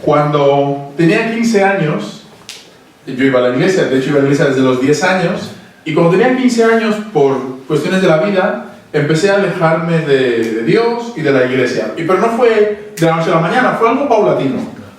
Cuando tenía 15 años, yo iba a la iglesia, de hecho iba a la iglesia desde los 10 años, y cuando tenía 15 años, por cuestiones de la vida, empecé a alejarme de Dios y de la iglesia. Pero no fue de la noche a la mañana, fue algo paulatino.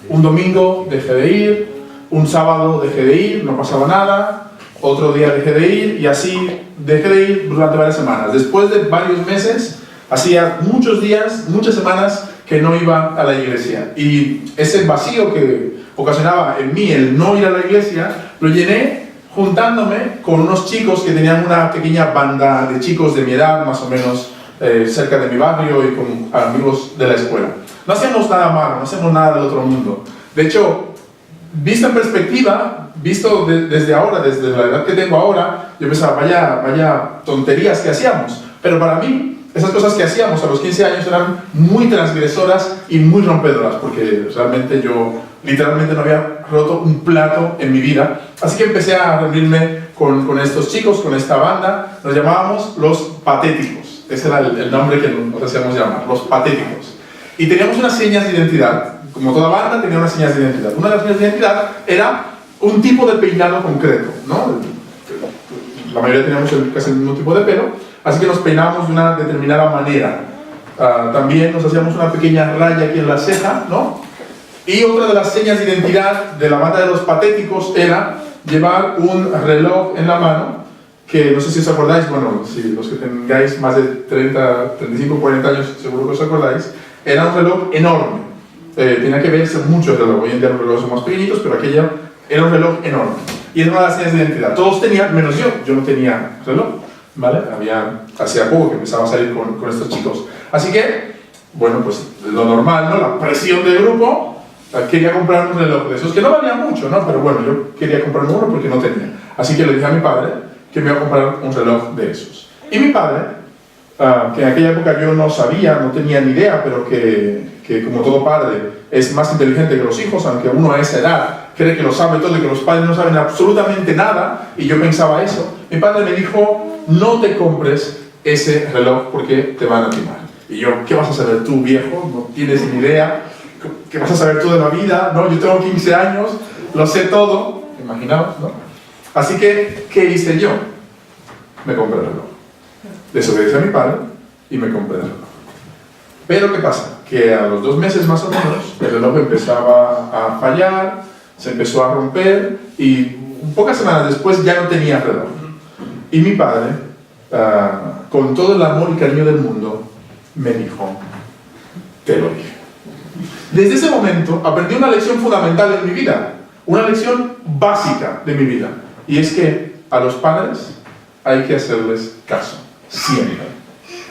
Un domingo dejé de ir, un sábado dejé de ir, no pasaba nada, otro día dejé de ir, y así dejé de ir durante varias semanas. Después de varios meses, hacía muchos días, muchas semanas que no iba a la iglesia. Y ese vacío que ocasionaba en mí el no ir a la iglesia, lo llené juntándome con unos chicos que tenían una pequeña banda de chicos de mi edad, más o menos, cerca de mi barrio, y con amigos de la escuela. No hacíamos nada malo, no hacíamos nada del otro mundo. De hecho, visto en perspectiva, visto desde ahora, desde la edad que tengo ahora, yo pensaba, vaya tonterías que hacíamos. Pero para mí, esas cosas que hacíamos a los 15 años eran muy transgresoras y muy rompedoras, porque realmente yo literalmente no había roto un plato en mi vida. Así que empecé a reunirme con estos chicos, con esta banda. Nos llamábamos Los Patéticos. Ese era el nombre que nos hacíamos llamar, Los Patéticos. Y teníamos unas señas de identidad. Como toda banda tenía unas señas de identidad. Una de las señas de identidad era un tipo de peinado concreto, ¿no? La mayoría teníamos casi el mismo tipo de pelo, así que nos peinábamos de una determinada manera. También nos hacíamos una pequeña raya aquí en la ceja, ¿no? Y otra de las señas de identidad de la banda de Los Patéticos era llevar un reloj en la mano, que no sé si os acordáis, bueno, si los que tengáis más de 30, 35, 40 años seguro que os acordáis, era un reloj enorme. Tenía que verse mucho el reloj. Hoy en día los relojes son más pequeñitos, pero aquella era un reloj enorme. Y era una de las señas de identidad. Todos tenían, menos yo no tenía reloj, ¿vale? Hacía poco que empezaba a salir con estos chicos. Así que, bueno, pues lo normal, ¿no? La presión del grupo, quería comprar un reloj de esos, que no valía mucho, ¿no? Pero bueno, yo quería comprar uno porque no tenía. Así que le dije a mi padre que me iba a comprar un reloj de esos. Y mi padre, que en aquella época yo no sabía, no tenía ni idea, pero que como todo padre es más inteligente que los hijos, aunque uno a esa edad cree que lo sabe todo y que los padres no saben absolutamente nada, y yo pensaba eso, mi padre me dijo, no te compres ese reloj porque te van a timar. Y yo, ¿qué vas a saber tú, viejo? No tienes ni idea. ¿Qué vas a saber tú de la vida? ¿No? Yo tengo 15 años, lo sé todo, imaginaos, ¿no? Así que, ¿qué hice yo? Me compré el reloj. Desobedecí a mi padre y me compré el reloj. Pero ¿qué pasa? Que a los 2 meses más o menos el reloj empezaba a fallar, se empezó a romper y pocas semanas después ya no tenía reloj. Y mi padre, con todo el amor y cariño del mundo, me dijo, te lo dije. Desde ese momento aprendí una lección fundamental en mi vida, una lección básica de mi vida, y es que a los padres hay que hacerles caso, siempre.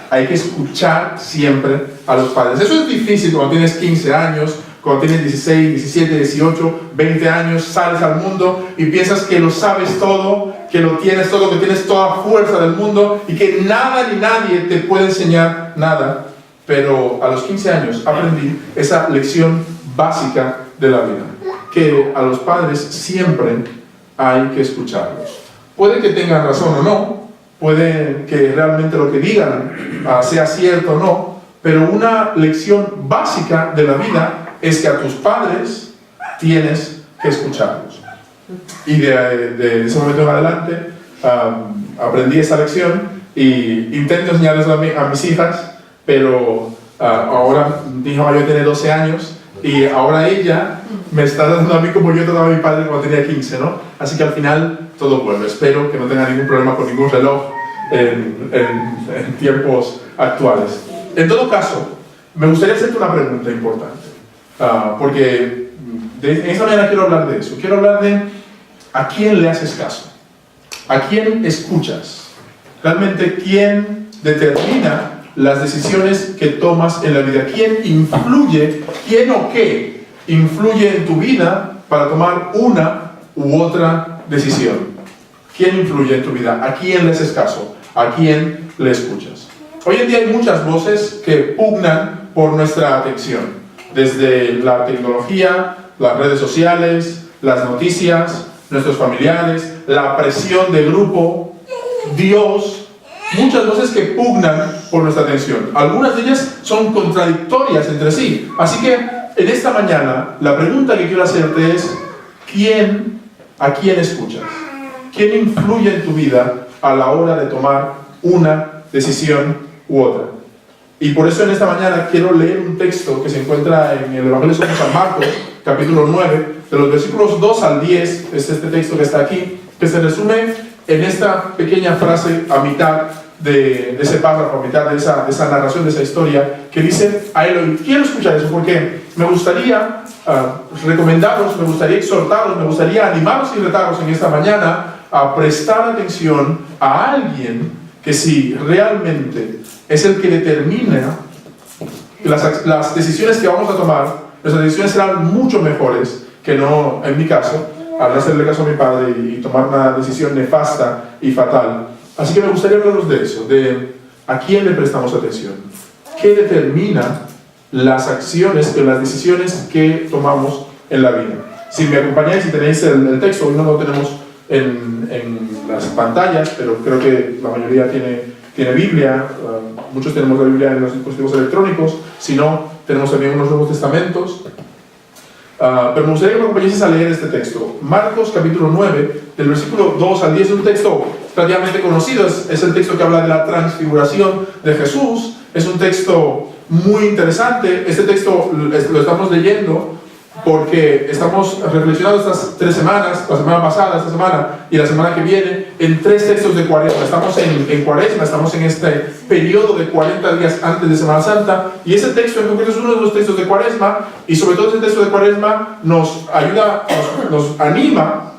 Hay que escuchar siempre a los padres. Eso es difícil cuando tienes 15 años, cuando tienes 16, 17, 18, 20 años, sales al mundo y piensas que lo sabes todo, que lo tienes todo, que tienes toda fuerza del mundo y que nada ni nadie te puede enseñar nada. Pero a los 15 años aprendí esa lección básica de la vida, que a los padres siempre hay que escucharlos. Puede que tengan razón o no, puede que realmente lo que digan sea cierto o no, pero una lección básica de la vida es que a tus padres tienes que escucharlos. Y de ese momento en adelante aprendí esa lección y intento enseñarles a mis hijas, pero ahora mi hija mayor tiene 12 años y ahora ella me está dando a mí como yo trataba a mi padre cuando tenía 15, ¿no? Así que al final todo vuelve. Espero que no tenga ningún problema con ningún reloj en tiempos actuales. En todo caso, me gustaría hacerte una pregunta importante, porque en esta mañana quiero hablar de eso. Quiero hablar de a quién le haces caso, a quién escuchas, realmente quién determina las decisiones que tomas en la vida, quién influye, quién o qué influye en tu vida para tomar una u otra decisión. ¿Quién influye en tu vida? ¿A quién le haces caso? ¿A quién le escuchas? Hoy en día hay muchas voces que pugnan por nuestra atención, desde la tecnología, las redes sociales, las noticias, nuestros familiares, la presión de grupo, Dios. Muchas voces que pugnan por nuestra atención. Algunas de ellas son contradictorias entre sí. Así que, en esta mañana, la pregunta que quiero hacerte es, ¿a quién escuchas? ¿Quién influye en tu vida a la hora de tomar una decisión u otra? Y por eso en esta mañana quiero leer un texto que se encuentra en el Evangelio según San Marcos, capítulo 9, de los versículos 2 al 10, es este texto que está aquí, que se resume en esta pequeña frase a mitad de ese párrafo, a mitad de esa narración, de esa historia, que dice a Elohim. Quiero escuchar eso porque me gustaría recomendaros, me gustaría exhortaros, me gustaría animaros y retaros en esta mañana a prestar atención a alguien que si realmente es el que determina las decisiones que vamos a tomar, nuestras decisiones serán mucho mejores que no, en mi caso, al no hacerle caso a mi padre y tomar una decisión nefasta y fatal. Así que me gustaría hablaros de eso, de a quién le prestamos atención, qué determina las acciones, las decisiones que tomamos en la vida. Si me acompañáis y tenéis el texto, hoy no lo tenemos en las pantallas, pero creo que la mayoría tiene Biblia, muchos tenemos la Biblia en los dispositivos electrónicos, si no, tenemos también unos Nuevos Testamentos. Pero me gustaría que me acompañéis a leer este texto. Marcos capítulo 9, del versículo 2 al 10, es un texto relativamente conocido, es el texto que habla de la transfiguración de Jesús, es un texto muy interesante. Este texto lo estamos leyendo porque estamos reflexionando estas 3 semanas, la semana pasada, esta semana y la semana que viene, en 3 textos de Cuaresma. Estamos en Cuaresma, estamos en este periodo de 40 días antes de Semana Santa, y ese texto en concreto es uno de los textos de Cuaresma, y sobre todo ese texto de Cuaresma nos ayuda, nos anima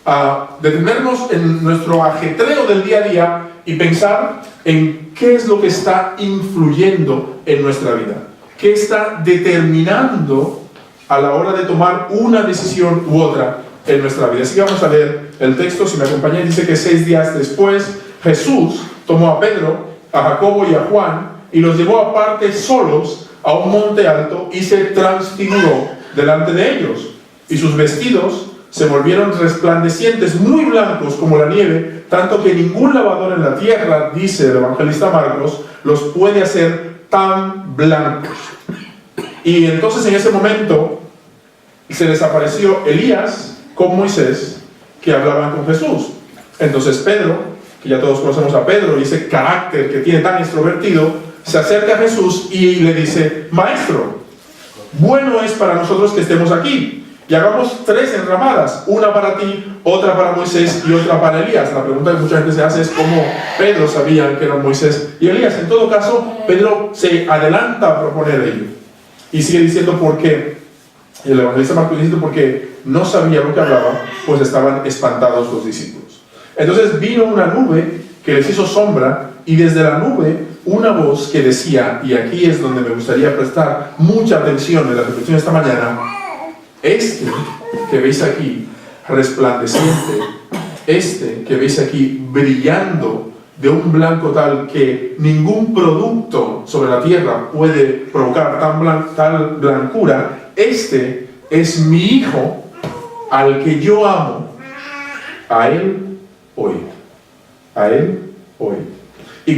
a detenernos en nuestro ajetreo del día a día y pensar en qué es lo que está influyendo en nuestra vida, qué está determinando a la hora de tomar una decisión u otra en nuestra vida. Así que vamos a leer el texto. Si me acompañan, dice que 6 días después Jesús tomó a Pedro, a Jacobo y a Juan y los llevó aparte solos a un monte alto y se transfiguró delante de ellos, y sus vestidos se volvieron resplandecientes, muy blancos como la nieve, tanto que ningún lavador en la tierra, dice el evangelista Marcos, los puede hacer tan blancos. Y entonces en ese momento se les apareció Elías con Moisés, que hablaban con Jesús. Entonces Pedro, que ya todos conocemos a Pedro y ese carácter que tiene tan extrovertido, se acerca a Jesús y le dice: Maestro, bueno es para nosotros que estemos aquí, y hagamos 3 enramadas, una para ti, otra para Moisés y otra para Elías. La pregunta que mucha gente se hace es cómo Pedro sabía que eran Moisés y Elías. En todo caso, Pedro se adelanta a proponer ello. Y sigue diciendo por qué. El evangelista Marcos dice porque no sabía lo que hablaba, pues estaban espantados los discípulos. Entonces vino una nube que les hizo sombra, y desde la nube una voz que decía, y aquí es donde me gustaría prestar mucha atención en la reflexión esta mañana: este que veis aquí resplandeciente, este que veis aquí brillando de un blanco tal que ningún producto sobre la tierra puede provocar tal blancura, este es mi Hijo al que yo amo, a él oíd, a él oíd. Y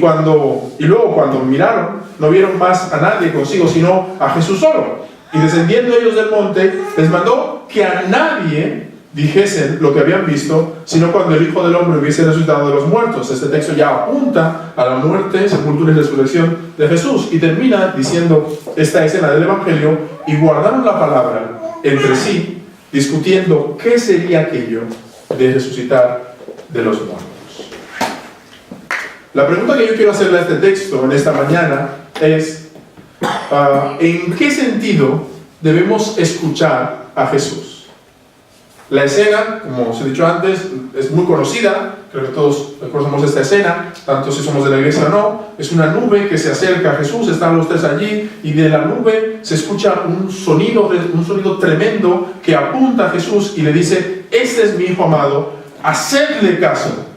luego cuando miraron, no vieron más a nadie consigo sino a Jesús solo. Y descendiendo ellos del monte, les mandó que a nadie dijesen lo que habían visto, sino cuando el Hijo del Hombre hubiese resucitado de los muertos. Este texto ya apunta a la muerte, sepultura y resurrección de Jesús, y termina diciendo esta escena del Evangelio: y guardaron la palabra entre sí, discutiendo qué sería aquello de resucitar de los muertos. La pregunta que yo quiero hacerle a este texto en esta mañana es: ¿en qué sentido debemos escuchar a Jesús? La escena, como os he dicho antes, es muy conocida, creo que todos conocemos esta escena, tanto si somos de la iglesia o no. Es una nube que se acerca a Jesús, están los 3 allí, y de la nube se escucha un sonido tremendo que apunta a Jesús y le dice: este es mi Hijo amado, hacedle caso,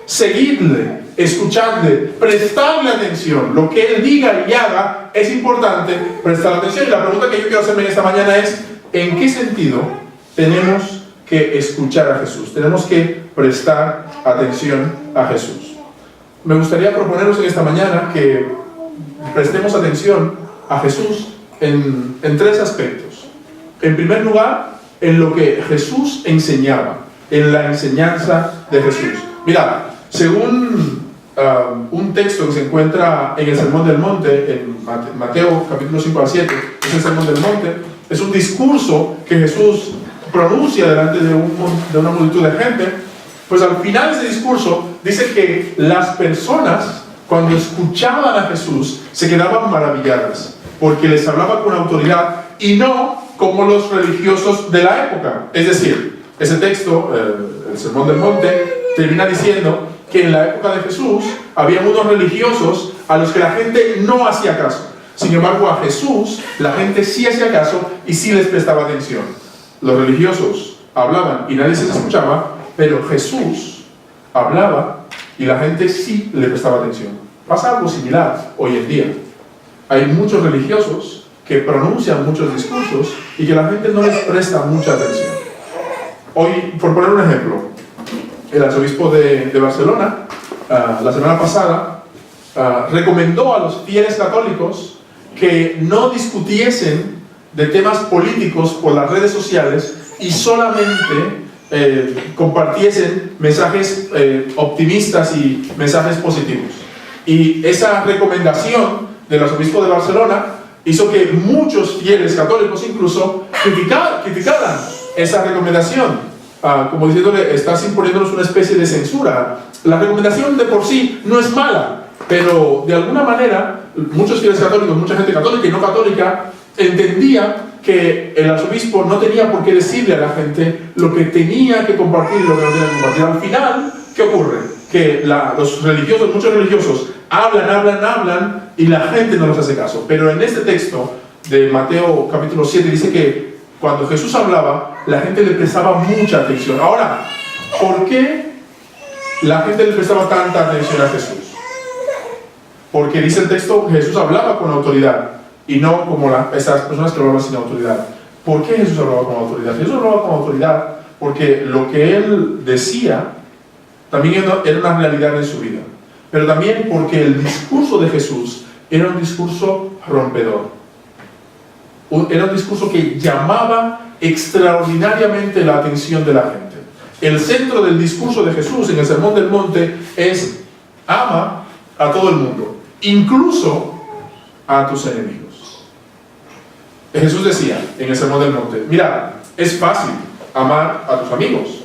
seguidle, escuchadle, prestadle atención. Lo que Él diga y haga es importante prestar atención. Y la pregunta que yo quiero hacerme en esta mañana es: ¿en qué sentido tenemos que escuchar a Jesús? Tenemos que prestar atención a Jesús. Me gustaría proponeros en esta mañana que prestemos atención a Jesús en tres aspectos. En primer lugar, en lo que Jesús enseñaba, en la enseñanza de Jesús. Mirad, según un texto que se encuentra en el Sermón del Monte, en Mateo capítulo 5 al 7, es el Sermón del Monte, es un discurso que Jesús pronuncia delante de una multitud de gente. Pues al final de ese discurso dice que las personas, cuando escuchaban a Jesús, se quedaban maravilladas, porque les hablaba con autoridad y no como los religiosos de la época. Es decir, ese texto, el Sermón del Monte, termina diciendo que en la época de Jesús había unos religiosos a los que la gente no hacía caso. Sin embargo, a Jesús la gente sí hacía caso y sí les prestaba atención. Los religiosos hablaban y nadie se les escuchaba, pero Jesús hablaba y la gente sí le prestaba atención. Pasa algo similar hoy en día. Hay muchos religiosos que pronuncian muchos discursos y que la gente no les presta mucha atención. Hoy, por poner un ejemplo, el arzobispo de Barcelona, la semana pasada, recomendó a los fieles católicos que no discutiesen de temas políticos por las redes sociales y solamente compartiesen mensajes optimistas y mensajes positivos. Y esa recomendación del arzobispo de Barcelona hizo que muchos fieles católicos incluso criticaran esa recomendación, como diciéndole, estás imponiéndonos una especie de censura. La recomendación de por sí no es mala, pero de alguna manera muchos fieles católicos, mucha gente católica y no católica, entendía que el arzobispo no tenía por qué decirle a la gente lo que tenía que compartir y lo que no tenía que compartir. Al final, ¿qué ocurre? Que los religiosos, muchos religiosos, hablan y la gente no les hace caso. Pero en este texto de Mateo capítulo 7 dice que cuando Jesús hablaba, la gente le prestaba mucha atención. Ahora, ¿por qué la gente le prestaba tanta atención a Jesús? Porque dice el texto que Jesús hablaba con autoridad y no como esas personas que hablaban sin autoridad. ¿Por qué Jesús hablaba con autoridad? Jesús hablaba con autoridad porque lo que Él decía también era una realidad en su vida. Pero también porque el discurso de Jesús era un discurso rompedor. Era un discurso que llamaba extraordinariamente la atención de la gente. El centro del discurso de Jesús en el Sermón del Monte es: ama a todo el mundo, incluso a tus enemigos. Jesús decía en el Sermón del Monte: mira, es fácil amar a tus amigos,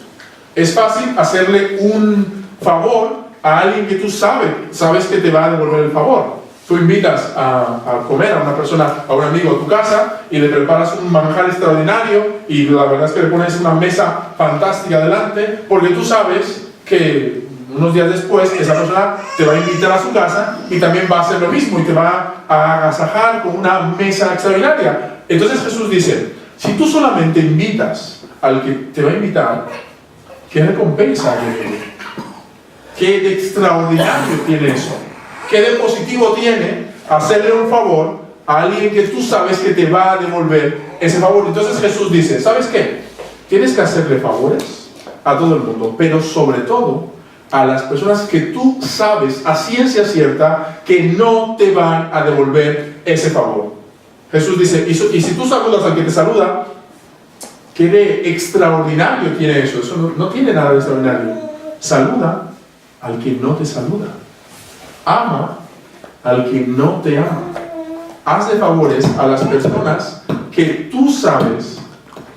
es fácil hacerle un favor a alguien que tú sabes que te va a devolver el favor. Tú invitas a comer a una persona, a un amigo a tu casa y le preparas un manjar extraordinario y la verdad es que le pones una mesa fantástica delante porque tú sabes que unos días después esa persona te va a invitar a su casa y también va a hacer lo mismo y te va a agasajar con una mesa extraordinaria. Entonces Jesús dice: si tú solamente invitas al que te va a invitar, ¿qué recompensa hay? ¿Qué de extraordinario tiene eso? ¿Qué de positivo tiene hacerle un favor a alguien que tú sabes que te va a devolver ese favor? Entonces Jesús dice: ¿sabes qué? Tienes que hacerle favores a todo el mundo, pero sobre todo a las personas que tú sabes a ciencia cierta que no te van a devolver ese favor. Jesús dice: y si tú saludas al que te saluda, ¿qué de extraordinario tiene eso? Eso no tiene nada de extraordinario. Saluda al que no te saluda. Ama al que no te ama. Hazle favores a las personas que tú sabes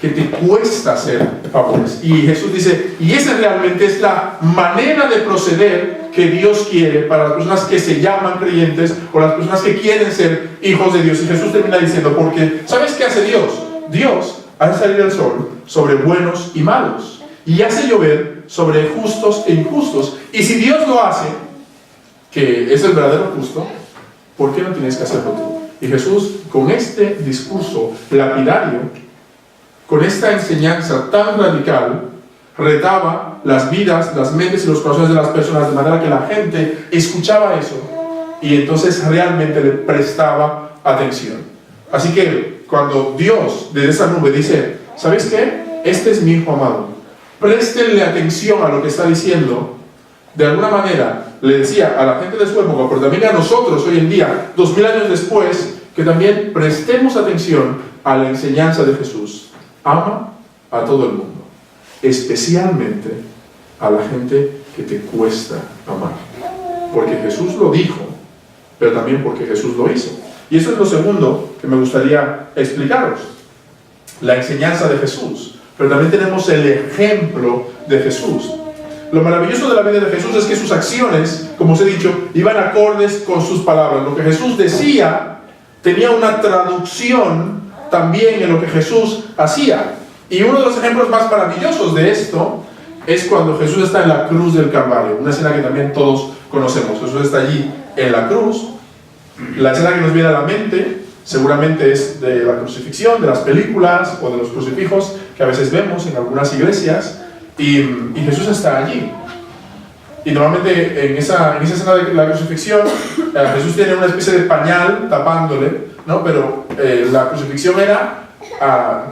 que te cuesta hacer favores. Y Jesús dice: y esa realmente es la manera de proceder que Dios quiere para las personas que se llaman creyentes o las personas que quieren ser hijos de Dios. Y Jesús termina diciendo: porque ¿sabes qué hace Dios? Dios hace salir el sol sobre buenos y malos y hace llover sobre justos e injustos. Y si Dios lo hace, que es el verdadero justo, ¿por qué no tienes que hacerlo tú? Y Jesús, con este discurso lapidario, con esta enseñanza tan radical, retaba las vidas, las mentes y los corazones de las personas, de manera que la gente escuchaba eso y entonces realmente le prestaba atención. Así que cuando Dios desde esa nube dice: ¿sabes qué? Este es mi hijo amado, préstenle atención a lo que está diciendo. De alguna manera le decía a la gente de su época, pero también a nosotros hoy en día, 2000 años después, que también prestemos atención a la enseñanza de Jesús. Ama a todo el mundo, especialmente a la gente que te cuesta amar. Porque Jesús lo dijo, pero también porque Jesús lo hizo. Y eso es lo segundo que me gustaría explicaros. La enseñanza de Jesús. Pero también tenemos el ejemplo de Jesús. Lo maravilloso de la vida de Jesús es que sus acciones, como os he dicho, iban acordes con sus palabras. Lo que Jesús decía tenía una traducción también en lo que Jesús hacía. Y uno de los ejemplos más maravillosos de esto es cuando Jesús está en la cruz del Calvario. Una escena que también todos conocemos. Jesús está allí en la cruz. La escena que nos viene a la mente seguramente es de la crucifixión, de las películas o de los crucifijos que a veces vemos en algunas iglesias, y Jesús está allí. Y normalmente en esa escena de la crucifixión, Jesús tiene una especie de pañal tapándole, ¿no? Pero la crucifixión era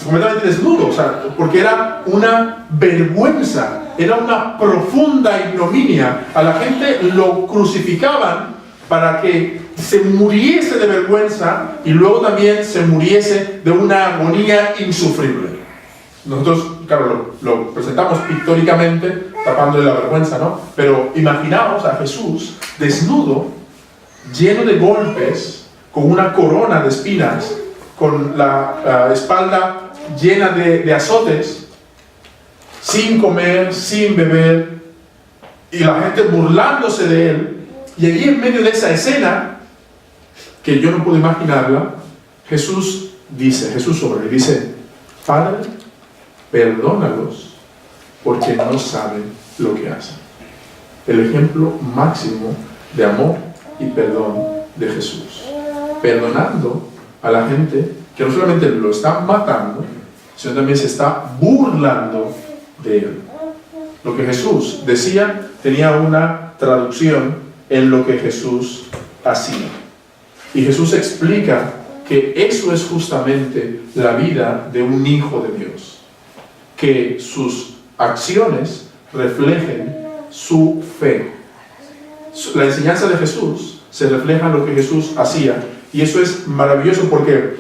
completamente desnudo, o sea, porque era una vergüenza, era una profunda ignominia. A la gente lo crucificaban para que se muriese de vergüenza y luego también se muriese de una agonía insufrible. Nosotros, claro, lo presentamos pictóricamente, tapándole la vergüenza, ¿no? Pero imaginaos a Jesús desnudo, lleno de golpes, con una corona de espinas, con la espalda llena de azotes, sin comer, sin beber, y la gente burlándose de él. Y allí en medio de esa escena, que yo no puedo imaginarla, Jesús sobre él dice: Padre, perdónalos, porque no saben lo que hacen. El ejemplo máximo de amor y perdón de Jesús. Perdonando a la gente que no solamente lo está matando, sino también se está burlando de él. Lo que Jesús decía tenía una traducción en lo que Jesús hacía. Y Jesús explica que eso es justamente la vida de un hijo de Dios. Que sus acciones reflejen su fe. La enseñanza de Jesús se refleja en lo que Jesús hacía. Y eso es maravilloso porque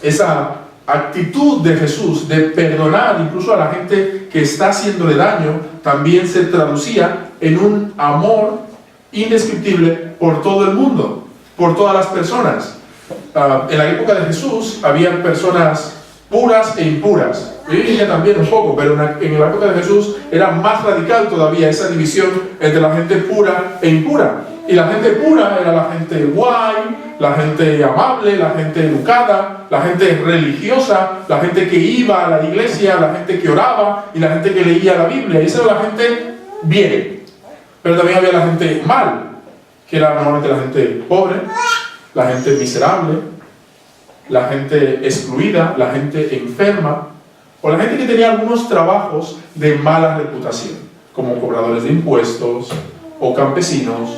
esa actitud de Jesús de perdonar incluso a la gente que está haciéndole daño también se traducía en un amor indescriptible por todo el mundo, por todas las personas. En la época de Jesús había personas puras e impuras. Hoy en día también un poco, pero en la época de Jesús era más radical todavía esa división entre la gente pura e impura. Y la gente pura era la gente guay, la gente amable, la gente educada, la gente religiosa, la gente que iba a la iglesia, la gente que oraba y la gente que leía la Biblia. Esa era la gente bien. Pero también había la gente mal, que era normalmente la gente pobre, la gente miserable, la gente excluida, la gente enferma, o la gente que tenía algunos trabajos de mala reputación, como cobradores de impuestos, o campesinos,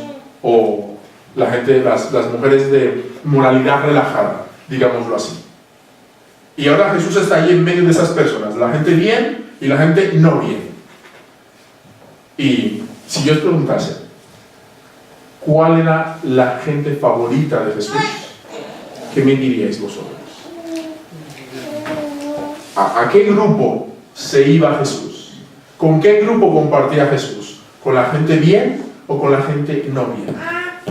o la gente, las mujeres de moralidad relajada, digámoslo así. Y ahora Jesús está ahí en medio de esas personas, la gente bien y la gente no bien. Y si yo os preguntase, ¿cuál era la gente favorita de Jesús? ¿Qué me diríais vosotros? ¿A qué grupo se iba Jesús? ¿Con qué grupo compartía Jesús? ¿Con la gente bien o con la gente no bien?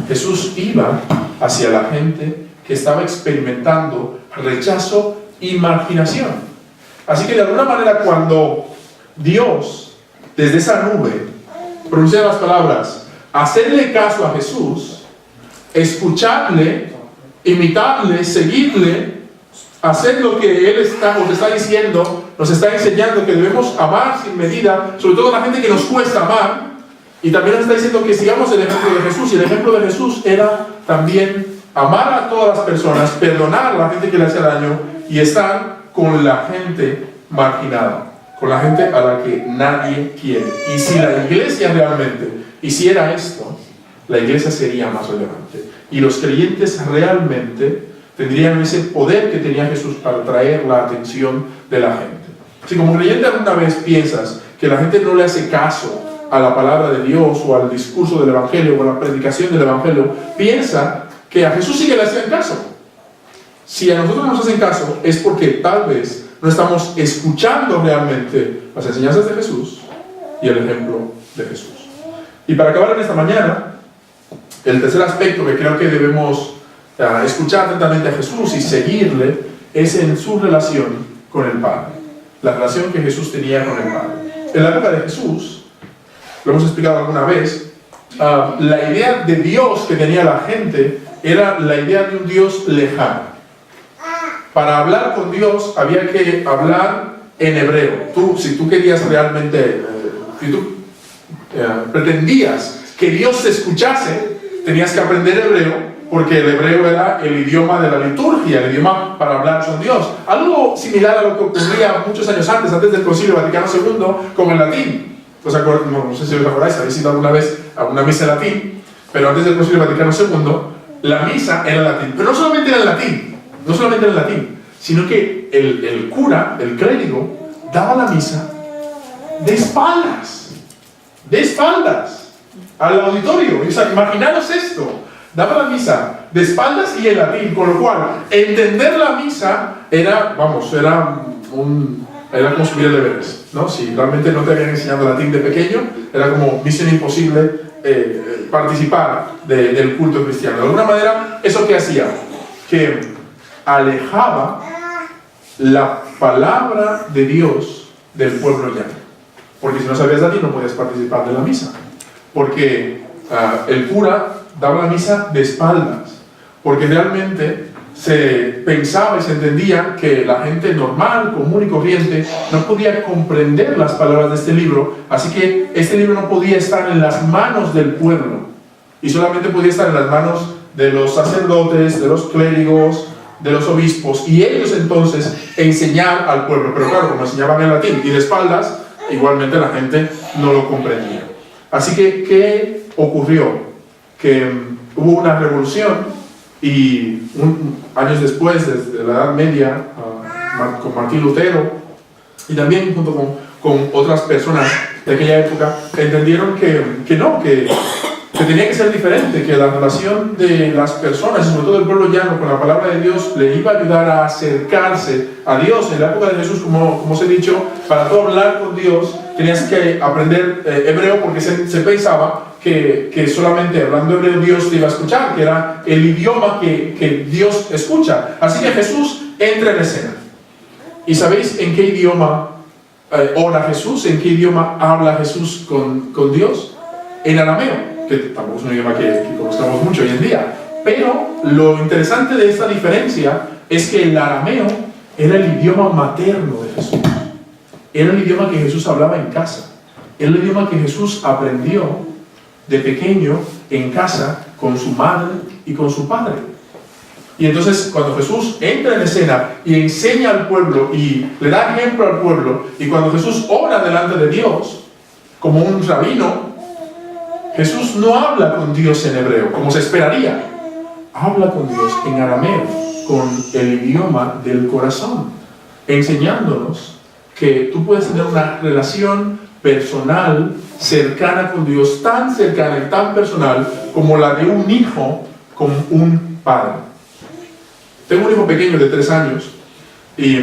Jesús iba hacia la gente que estaba experimentando rechazo y marginación. Así que de alguna manera cuando Dios, desde esa nube, pronuncia las palabras: hacerle caso a Jesús, escucharle, imitarle, seguirle, hacer lo que Él nos está diciendo, nos está enseñando que debemos amar sin medida, sobre todo a la gente que nos cuesta amar, y también nos está diciendo que sigamos el ejemplo de Jesús, y el ejemplo de Jesús era también amar a todas las personas, perdonar a la gente que le hace daño, y estar con la gente marginada, con la gente a la que nadie quiere. Y si la iglesia realmente hiciera esto, la iglesia sería más relevante. Y los creyentes realmente tendrían ese poder que tenía Jesús para atraer la atención de la gente. Si como creyente alguna vez piensas que la gente no le hace caso a la palabra de Dios o al discurso del Evangelio o a la predicación del Evangelio, piensa que a Jesús sí que le hacían caso. si a nosotros nos hacen caso, es porque tal vez no estamos escuchando realmente las enseñanzas de Jesús y el ejemplo de Jesús. Y para acabar en esta mañana, el tercer aspecto que creo que debemos escuchar atentamente a Jesús y seguirle es en su relación con el Padre. La relación que Jesús tenía con el Padre. En la época de Jesús, lo hemos explicado alguna vez, la idea de Dios que tenía la gente era la idea de un Dios lejano. Para hablar con Dios había que hablar en hebreo. Si tú querías realmente, si tú pretendías que Dios te escuchase, tenías que aprender hebreo, porque el hebreo era el idioma de la liturgia, el idioma para hablar con Dios. Algo similar a lo que ocurría muchos años antes del Concilio Vaticano II, con el latín. No sé si os acordáis, habéis ido alguna vez a una misa en latín, pero antes del Concilio Vaticano II, la misa era en latín. Pero no solamente era en latín, sino que el cura, el clérigo, daba la misa de espaldas al auditorio. O sea, imaginaros esto. Daba la misa de espaldas y en latín, con lo cual entender la misa era como subir el Everest, ¿no? Si realmente no te habían enseñado latín de pequeño, era como misión imposible participar del culto cristiano. De alguna manera, ¿eso qué hacía? Que alejaba la palabra de Dios del pueblo llano. Porque si no sabías latín no podías participar de la misa. Porque el cura daba la misa de espaldas, porque realmente se pensaba y se entendía que la gente normal, común y corriente no podía comprender las palabras de este libro, así que este libro no podía estar en las manos del pueblo y solamente podía estar en las manos de los sacerdotes, de los clérigos, de los obispos, y ellos entonces enseñar al pueblo. Pero claro, como enseñaban en latín y de espaldas, igualmente la gente no lo comprendía. Así que, ¿qué ocurrió? Que hubo una revolución y años después, desde la Edad Media, con Martín Lutero y también junto con otras personas de aquella época, entendieron que tenía que ser diferente, que la relación de las personas, y sobre todo del pueblo llano, con la palabra de Dios, le iba a ayudar a acercarse a Dios. En la época de Jesús, como os he dicho, para tú hablar con Dios tenías que aprender hebreo, porque se pensaba que solamente hablando hebreo Dios te iba a escuchar, que era el idioma que Dios escucha. Así que Jesús entra en escena. ¿Y sabéis en qué idioma ora Jesús? ¿En qué idioma habla Jesús con Dios? En arameo, que tampoco es un idioma que conozcamos mucho hoy en día. Pero lo interesante de esta diferencia es que el arameo era el idioma materno de Jesús. Era el idioma que Jesús hablaba en casa. Era el idioma que Jesús aprendió de pequeño en casa con su madre y con su padre. Y entonces cuando Jesús entra en escena y enseña al pueblo y le da ejemplo al pueblo, y cuando Jesús ora delante de Dios como un rabino, Jesús no habla con Dios en hebreo como se esperaría, habla con Dios en arameo, con el idioma del corazón, enseñándonos que tú puedes tener una relación personal, cercana con Dios, tan cercana y tan personal como la de un hijo con un padre. Tengo un hijo pequeño de 3 años y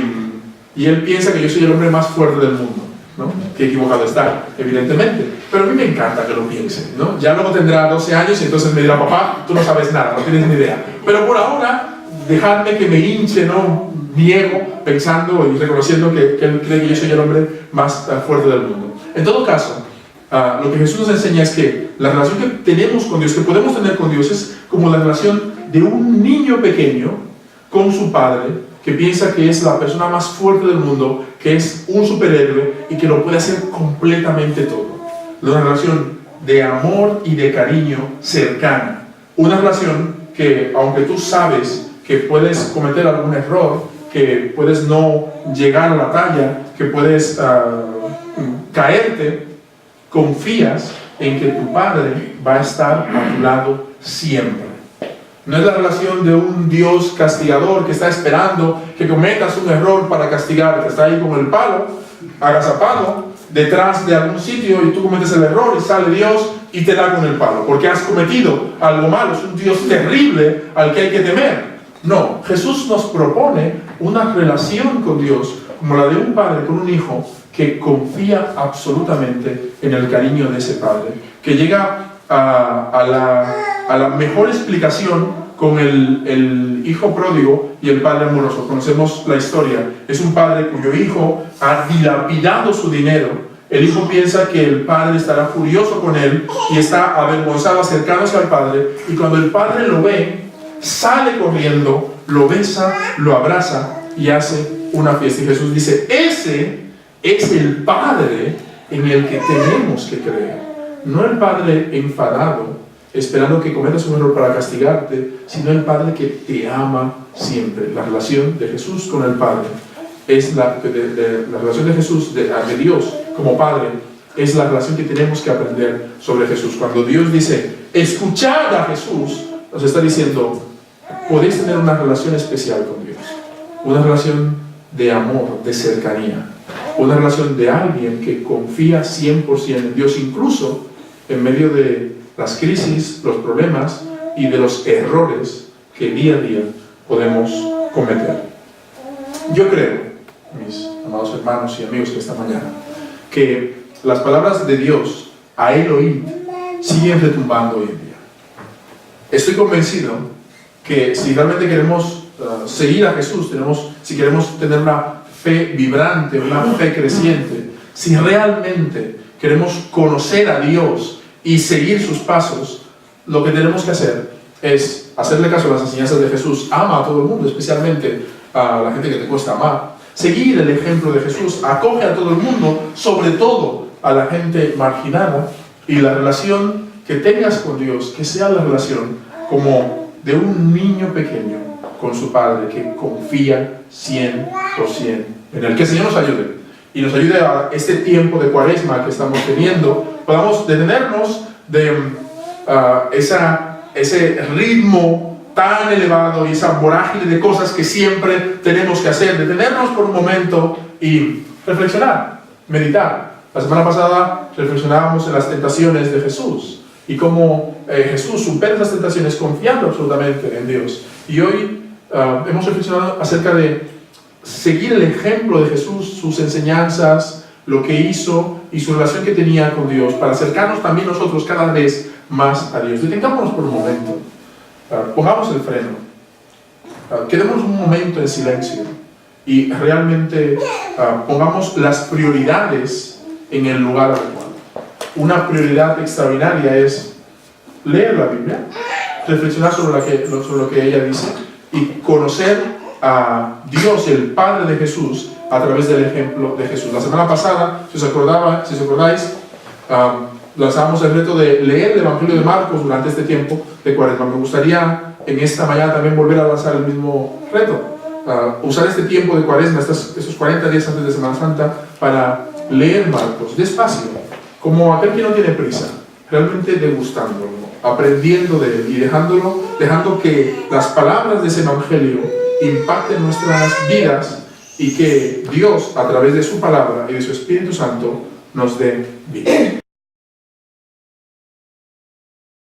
él piensa que yo soy el hombre más fuerte del mundo, ¿no? Que equivocado está, evidentemente, pero a mí me encanta que lo piense, ¿no? Ya luego tendrá 12 años y entonces me dirá: papá, tú no sabes nada, no tienes ni idea. Pero por ahora, dejadme que me hinche, ¿no? Mi ego, pensando y reconociendo que él cree que yo soy el hombre más fuerte del mundo. En todo caso, lo que Jesús nos enseña es que la relación que tenemos con Dios, que podemos tener con Dios, es como la relación de un niño pequeño con su padre, que piensa que es la persona más fuerte del mundo, que es un superhéroe y que lo puede hacer completamente todo. Una relación de amor y de cariño cercana. Una relación que, aunque tú sabes que puedes cometer algún error, que puedes no llegar a la talla, que puedes caerte, confías en que tu Padre va a estar a tu lado siempre. No es la relación de un Dios castigador que está esperando que cometas un error para castigarte. Está ahí con el palo, agazapado, detrás de algún sitio, y tú cometes el error y sale Dios y te da con el palo, porque has cometido algo malo. Es un Dios terrible al que hay que temer. No, Jesús nos propone una relación con Dios como la de un padre con un hijo que confía absolutamente en el cariño de ese padre, que llega a la mejor explicación con el hijo pródigo y el padre amoroso. Conocemos la historia. Es un padre cuyo hijo ha dilapidado su dinero. El hijo piensa que el padre estará furioso con él y está avergonzado acercándose al padre, y cuando el padre lo ve, sale corriendo, lo besa, lo abraza y hace una fiesta. Y Jesús dice, ese es el Padre en el que tenemos que creer. No el Padre enfadado, esperando que cometas un error para castigarte, sino el Padre que te ama siempre. La relación de Jesús con el Padre es la relación de Jesús, de Dios como Padre, es la relación que tenemos que aprender sobre Jesús. Cuando Dios dice, escuchad a Jesús, nos está diciendo, podéis tener una relación especial con Dios, una relación de amor, de cercanía, una relación de alguien que confía 100% en Dios, incluso en medio de las crisis, los problemas y de los errores que día a día podemos cometer. Yo creo, mis amados hermanos y amigos, que esta mañana, que las palabras de Dios a él oír siguen retumbando hoy en día. Estoy convencido que si realmente queremos seguir a Jesús, si queremos tener una fe vibrante, una fe creciente, si realmente queremos conocer a Dios y seguir sus pasos, lo que tenemos que hacer es hacerle caso a las enseñanzas de Jesús. Ama a todo el mundo, especialmente a la gente que te cuesta amar. Seguir el ejemplo de Jesús, acoge a todo el mundo, sobre todo a la gente marginada, y la relación que tengas con Dios, que sea la relación como de un niño pequeño con su Padre, que confía 100% en Él. Que el Señor nos ayude, y nos ayude a este tiempo de Cuaresma que estamos teniendo, podamos detenernos de ese ritmo tan elevado y esa vorágine de cosas que siempre tenemos que hacer, detenernos por un momento y reflexionar, meditar. La semana pasada reflexionábamos en las tentaciones de Jesús y cómo Jesús supera las tentaciones confiando absolutamente en Dios. Y hoy hemos reflexionado acerca de seguir el ejemplo de Jesús, sus enseñanzas, lo que hizo y su relación que tenía con Dios, para acercarnos también nosotros cada vez más a Dios. Detengámonos por un momento, pongamos el freno, quedemos un momento en silencio y realmente pongamos las prioridades en el lugar adecuado. Una prioridad extraordinaria es leer la Biblia, reflexionar sobre lo que ella dice y conocer a Dios, el Padre de Jesús, a través del ejemplo de Jesús. La semana pasada, si os acordáis, lanzamos el reto de leer el Evangelio de Marcos durante este tiempo de Cuaresma. Me gustaría en esta mañana también volver a lanzar el mismo reto, usar este tiempo de Cuaresma, estos 40 días antes de Semana Santa, para leer Marcos despacio, como aquel que no tiene prisa, realmente degustándolo, aprendiendo de él y dejando que las palabras de ese Evangelio impacten nuestras vidas y que Dios, a través de su palabra y de su Espíritu Santo, nos dé vida.